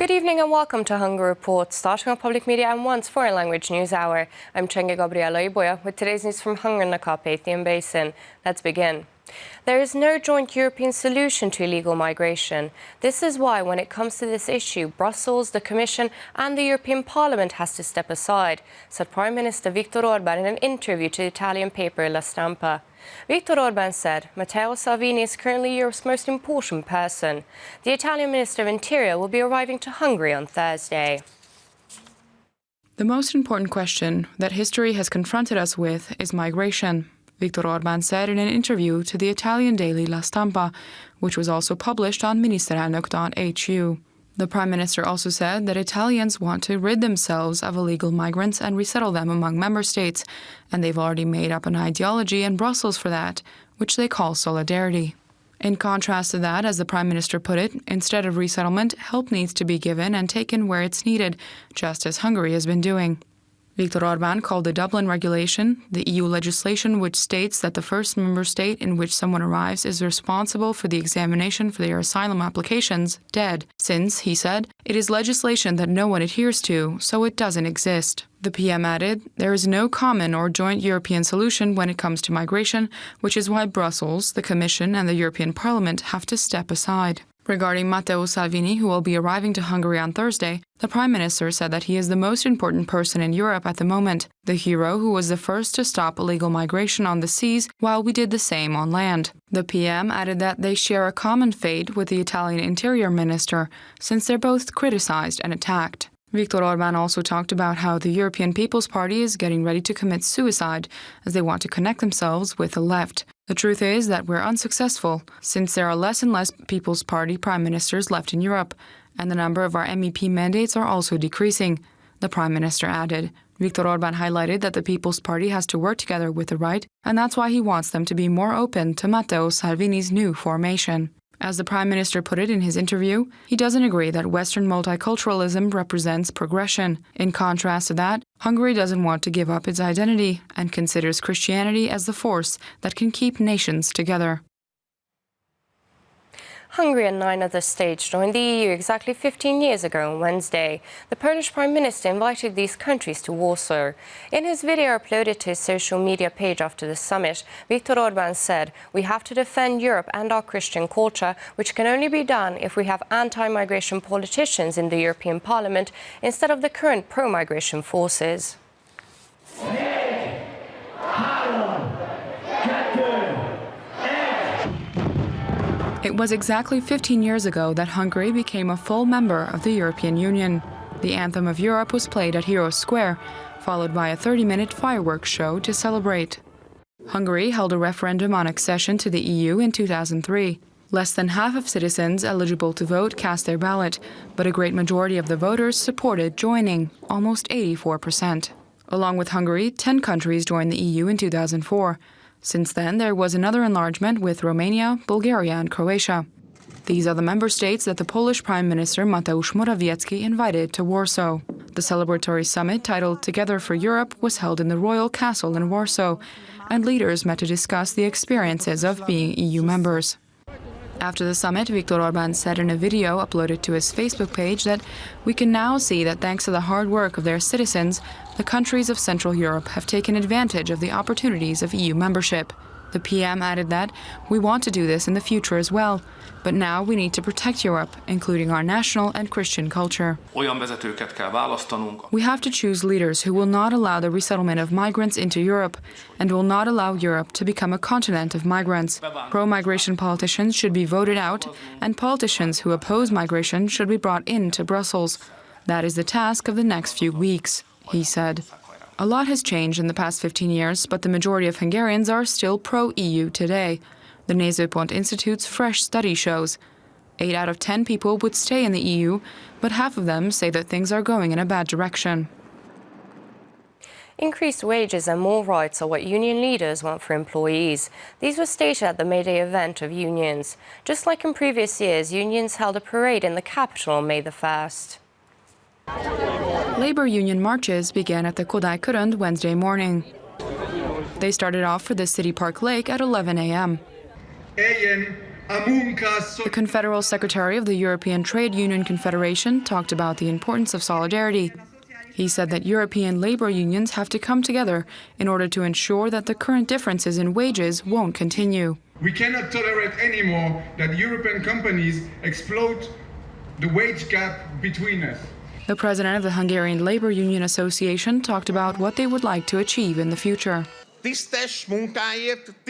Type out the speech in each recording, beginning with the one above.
Good evening and welcome to Hungary Report, starting on Public Media and One's foreign language news hour. I'm Csenge Gabriela Iboya with today's news from Hungary and the Carpathian Basin. Let's begin. There is no joint European solution to illegal migration. This is why, when it comes to this issue, Brussels, the Commission and the European Parliament has to step aside, said Prime Minister Viktor Orbán in an interview to the Italian paper La Stampa. Viktor Orbán said Matteo Salvini is currently Europe's most important person. The Italian Minister of Interior will be arriving to Hungary on Thursday. The most important question that history has confronted us with is migration, Viktor Orbán said in an interview to the Italian daily La Stampa, which was also published on miniszterelnök.hu. The Prime Minister also said that Italians want to rid themselves of illegal migrants and resettle them among member states, and they've already made up an ideology in Brussels for that, which they call solidarity. In contrast to that, as the Prime Minister put it, instead of resettlement, help needs to be given and taken where it's needed, just as Hungary has been doing. Viktor Orbán called the Dublin regulation, the EU legislation which states that the first member state in which someone arrives is responsible for the examination for their asylum applications, dead, since, he said, it is legislation that no one adheres to, so it doesn't exist. The PM added, there is no common or joint European solution when it comes to migration, which is why Brussels, the Commission and the European Parliament have to step aside. Regarding Matteo Salvini, who will be arriving to Hungary on Thursday, the Prime Minister said that he is the most important person in Europe at the moment, the hero who was the first to stop illegal migration on the seas while we did the same on land. The PM added that they share a common fate with the Italian Interior Minister, since they're both criticized and attacked. Viktor Orbán also talked about how the European People's Party is getting ready to commit suicide as they want to connect themselves with the left. The truth is that we're unsuccessful, since there are less and less People's Party prime ministers left in Europe, and the number of our MEP mandates are also decreasing, the Prime Minister added. Viktor Orbán highlighted that the People's Party has to work together with the right, and that's why he wants them to be more open to Matteo Salvini's new formation. As the Prime Minister put it in his interview, he doesn't agree that Western multiculturalism represents progression. In contrast to that, Hungary doesn't want to give up its identity and considers Christianity as the force that can keep nations together. Hungary and 9 other states joined the EU exactly 15 years ago on Wednesday. The Polish Prime Minister invited these countries to Warsaw. In his video uploaded to his social media page after the summit, Viktor Orbán said, "We have to defend Europe and our Christian culture, which can only be done if we have anti-migration politicians in the European Parliament instead of the current pro-migration forces." It was exactly 15 years ago that Hungary became a full member of the European Union. The anthem of Europe was played at Híradó Square, followed by a 30-minute fireworks show to celebrate. Hungary held a referendum on accession to the EU in 2003. Less than half of citizens eligible to vote cast their ballot, but a great majority of the voters supported joining, almost 84%. Along with Hungary, 10 countries joined the EU in 2004. Since then, there was another enlargement with Romania, Bulgaria and Croatia. These are the member states that the Polish Prime Minister Mateusz Morawiecki invited to Warsaw. The celebratory summit titled Together for Europe was held in the Royal Castle in Warsaw, and leaders met to discuss the experiences of being EU members. After the summit, Viktor Orbán said in a video uploaded to his Facebook page that we can now see that thanks to the hard work of their citizens, the countries of Central Europe have taken advantage of the opportunities of EU membership. The PM added that we want to do this in the future as well, but now we need to protect Europe, including our national and Christian culture. We have to choose leaders who will not allow the resettlement of migrants into Europe and will not allow Europe to become a continent of migrants. Pro-migration politicians should be voted out, and politicians who oppose migration should be brought into Brussels. That is the task of the next few weeks, he said. A lot has changed in the past 15 years, but the majority of Hungarians are still pro-EU today. The Nézőpont Institute's fresh study shows 8 out of 10 people would stay in the EU, but half of them say that things are going in a bad direction. Increased wages and more rights are what union leaders want for employees. These were stated at the May Day event of unions. Just like in previous years, unions held a parade in the capital on May the 1st. Labour union marches began at the Kodály Körönd Wednesday morning. They started off for the City Park Lake at 11 a.m. The Confederal Secretary of the European Trade Union Confederation talked about the importance of solidarity. He said that European labor unions have to come together in order to ensure that the current differences in wages won't continue. We cannot tolerate anymore that European companies exploit the wage gap between us. The president of the Hungarian Labor Union Association talked about what they would like to achieve in the future.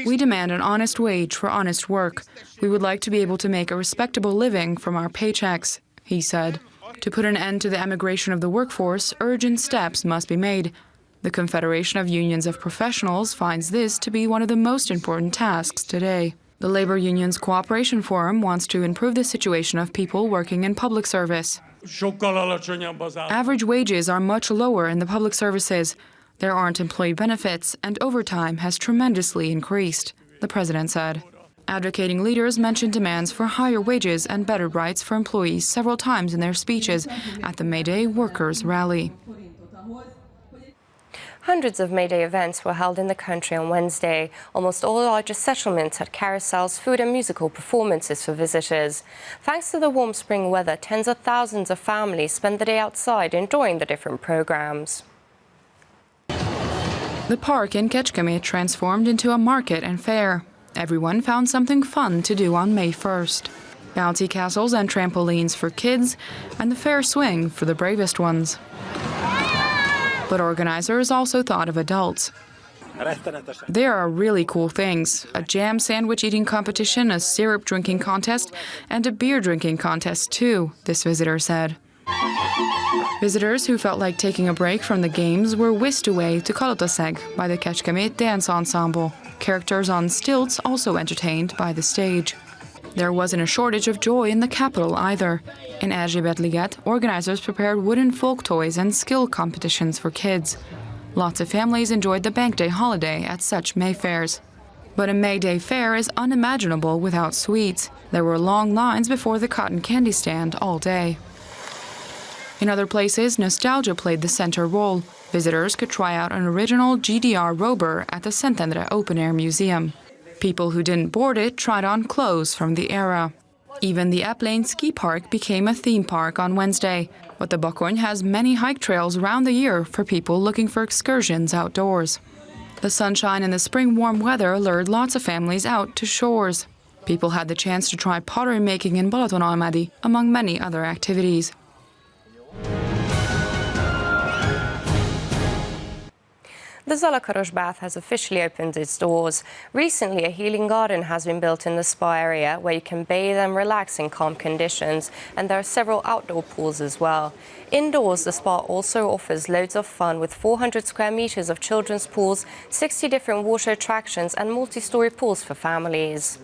We demand an honest wage for honest work. We would like to be able to make a respectable living from our paychecks, he said. To put an end to the emigration of the workforce, urgent steps must be made. The Confederation of Unions of Professionals finds this to be one of the most important tasks today. The Labour Unions Cooperation Forum wants to improve the situation of people working in public service. Average wages are much lower in the public services. There aren't employee benefits, and overtime has tremendously increased, the president said. Advocating leaders mentioned demands for higher wages and better rights for employees several times in their speeches at the May Day Workers' Rally. Hundreds of May Day events were held in the country on Wednesday. Almost all larger settlements had carousels, food and musical performances for visitors. Thanks to the warm spring weather, tens of thousands of families spent the day outside enjoying the different programs. The park in Kecskemét transformed into a market and fair. Everyone found something fun to do on May 1st. Bouncy castles and trampolines for kids, and the fair swing for the bravest ones. But organizers also thought of adults. There are really cool things: a jam sandwich eating competition, a syrup drinking contest, and a beer drinking contest too, this visitor said. Visitors who felt like taking a break from the games were whisked away to Kalotaszeg by the Kecskemét Dance Ensemble. Characters on stilts also entertained by the stage. There wasn't a shortage of joy in the capital either. In Erzsébet-liget, organizers prepared wooden folk toys and skill competitions for kids. Lots of families enjoyed the Bank Day holiday at such May fairs. But a May Day fair is unimaginable without sweets. There were long lines before the cotton candy stand all day. In other places, nostalgia played the center role. Visitors could try out an original GDR rover at the Szentendre Open Air Museum. People who didn't board it tried on clothes from the era. Even the Eplén ski park became a theme park on Wednesday. But the Bakony has many hike trails around the year for people looking for excursions outdoors. The sunshine and the spring warm weather lured lots of families out to shores. People had the chance to try pottery making in Balatonalmádi, among many other activities. The Zalakaros bath has officially opened its doors. Recently, a healing garden has been built in the spa area where you can bathe and relax in calm conditions, and there are several outdoor pools as well. Indoors, the spa also offers loads of fun with 400 square meters of children's pools, 60 different water attractions and multi-story pools for families.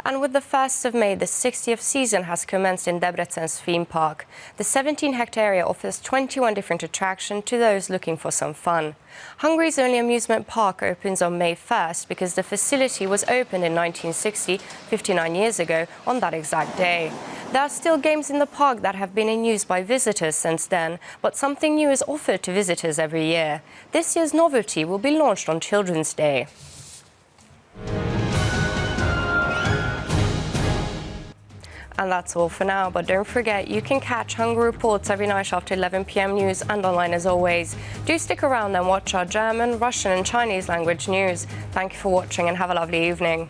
And with the 1st of May, the 60th season has commenced in Debrecen's theme park. The 17-hectare area offers 21 different attractions to those looking for some fun. Hungary's only amusement park opens on May 1st because the facility was opened in 1960, 59 years ago, on that exact day. There are still games in the park that have been in use by visitors since then, but something new is offered to visitors every year. This year's novelty will be launched on Children's Day. And that's all for now, but don't forget, you can catch Hungary reports every night after 11 p.m. news and online as always. Do stick around and watch our German, Russian and Chinese language news. Thank you for watching and have a lovely evening.